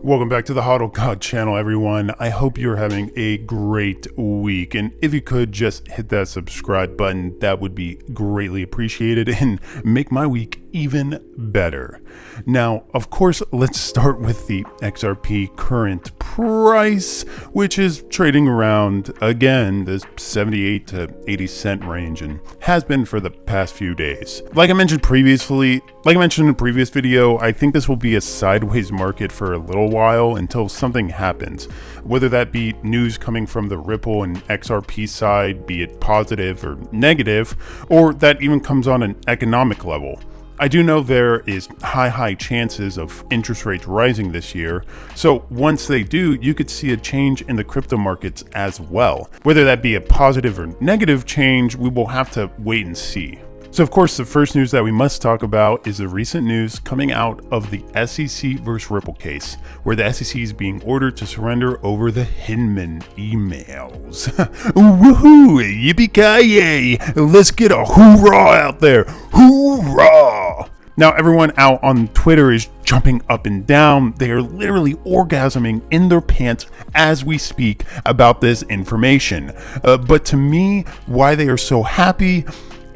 Welcome back to the Hodl God channel, everyone. I hope you're having a great week, and if you could just hit that subscribe button, that would be greatly appreciated and make my week even better. Now, of course, let's start with the XRP current price, which is trading around, again, the 78 to 80 cent range and has been for the past few days. Like I mentioned in a previous video, I think this will be a sideways market for a little while until something happens, whether that be news coming from the Ripple and XRP side, be it positive or negative, or that even comes on an economic level. I do know there is high chances of interest rates rising this year, so once they do, you could see a change in the crypto markets as well. Whether that be a positive or negative change, we will have to wait and see. So of course, the first news that we must talk about is the recent news coming out of the SEC versus Ripple case, where the SEC is being ordered to surrender over the Hinman emails. Woohoo! Yippee-ki-yay! Let's get a hoorah out there! Hoorah! Now everyone out on Twitter is jumping up and down. They are literally orgasming in their pants as we speak about this information. But to me, why they are so happy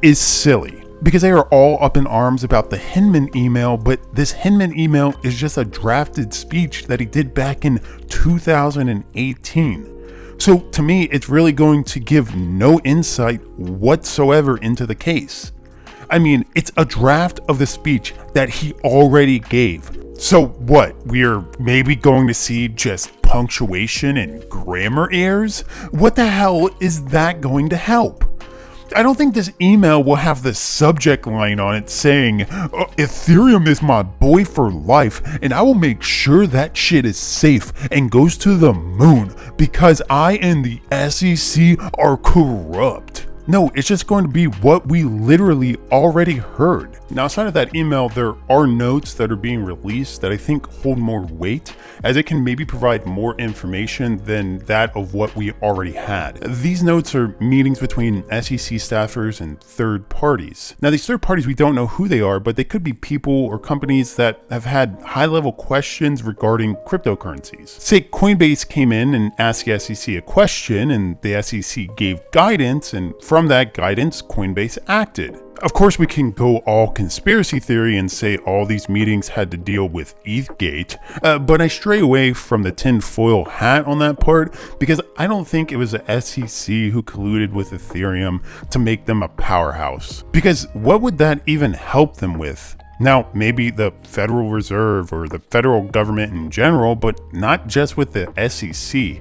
is silly, because they are all up in arms about the Hinman email, but this Hinman email is just a drafted speech that he did back in 2018. So to me, it's really going to give no insight whatsoever into the case. I mean, it's a draft of the speech that he already gave. So what, we're maybe going to see just punctuation and grammar errors? What the hell is that going to help? I don't think this email will have the subject line on it saying, Ethereum is my boy for life, and I will make sure that shit is safe and goes to the moon because I and the SEC are corrupt. No, it's just going to be what we literally already heard. Now, outside of that email, there are notes that are being released that I think hold more weight, as it can maybe provide more information than that of what we already had. These notes are meetings between SEC staffers and third parties. Now, these third parties, we don't know who they are, but they could be people or companies that have had high-level questions regarding cryptocurrencies. Say Coinbase came in and asked the SEC a question, and the SEC gave guidance, and from that guidance, Coinbase acted. Of course, we can go all conspiracy theory and say all these meetings had to deal with ETHgate, but I stray away from the tinfoil hat on that part because I don't think it was the SEC who colluded with Ethereum to make them a powerhouse. Because what would that even help them with? Now, maybe the Federal Reserve or the federal government in general, but not just with the SEC.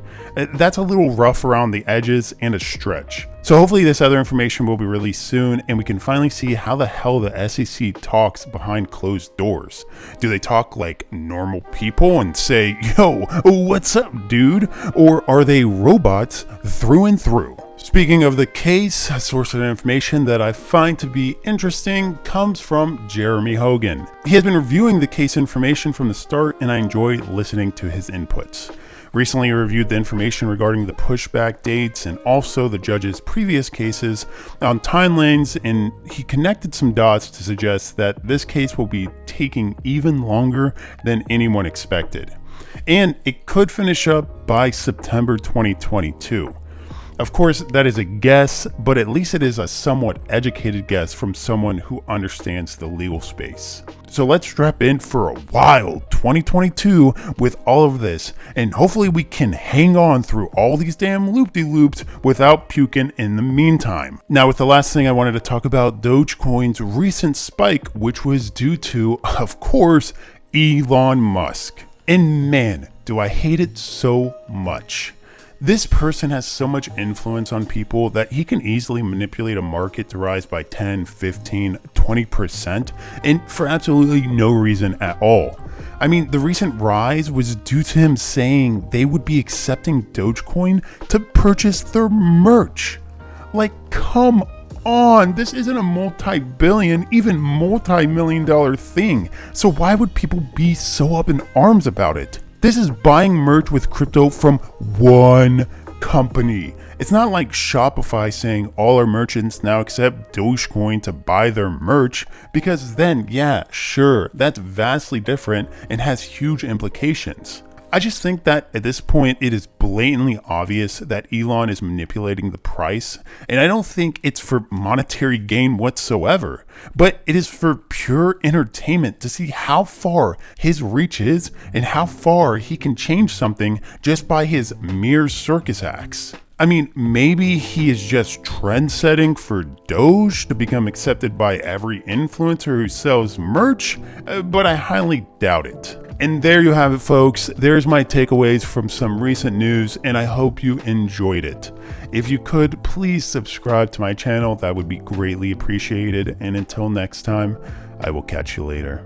That's a little rough around the edges and a stretch. So hopefully this other information will be released soon and we can finally see how the hell the SEC talks behind closed doors. Do they talk like normal people and say, yo, what's up, dude? Or are they robots through and through? Speaking of the case, a source of information that I find to be interesting comes from Jeremy Hogan. He has been reviewing the case information from the start, and I enjoy listening to his inputs. Recently, he reviewed the information regarding the pushback dates and also the judge's previous cases on timelines, and he connected some dots to suggest that this case will be taking even longer than anyone expected. And it could finish up by September 2022. Of course, that is a guess, but at least it is a somewhat educated guess from someone who understands the legal space. So let's strap in for a wild 2022 with all of this, and hopefully we can hang on through all these damn loop-de-loops without puking in the meantime. Now, with the last thing I wanted to talk about, Dogecoin's recent spike, which was due to, of course, Elon Musk. And man, do I hate it so much. This person has so much influence on people that he can easily manipulate a market to rise by 10, 15, 20%, and for absolutely no reason at all. I mean, the recent rise was due to him saying they would be accepting Dogecoin to purchase their merch. Like, come on, this isn't a multi-billion, even multi-million dollar thing, so why would people be so up in arms about it? This is buying merch with crypto from one company. It's not like Shopify saying all our merchants now accept Dogecoin to buy their merch, because then, yeah, sure, that's vastly different and has huge implications. I just think that at this point, it is blatantly obvious that Elon is manipulating the price, and I don't think it's for monetary gain whatsoever, but it is for pure entertainment to see how far his reach is and how far he can change something just by his mere circus acts. I mean, maybe he is just trend setting for Doge to become accepted by every influencer who sells merch, but I highly doubt it. And there you have it, folks. There's my takeaways from some recent news, and I hope you enjoyed it. If you could, please subscribe to my channel. That would be greatly appreciated. And until next time, I will catch you later.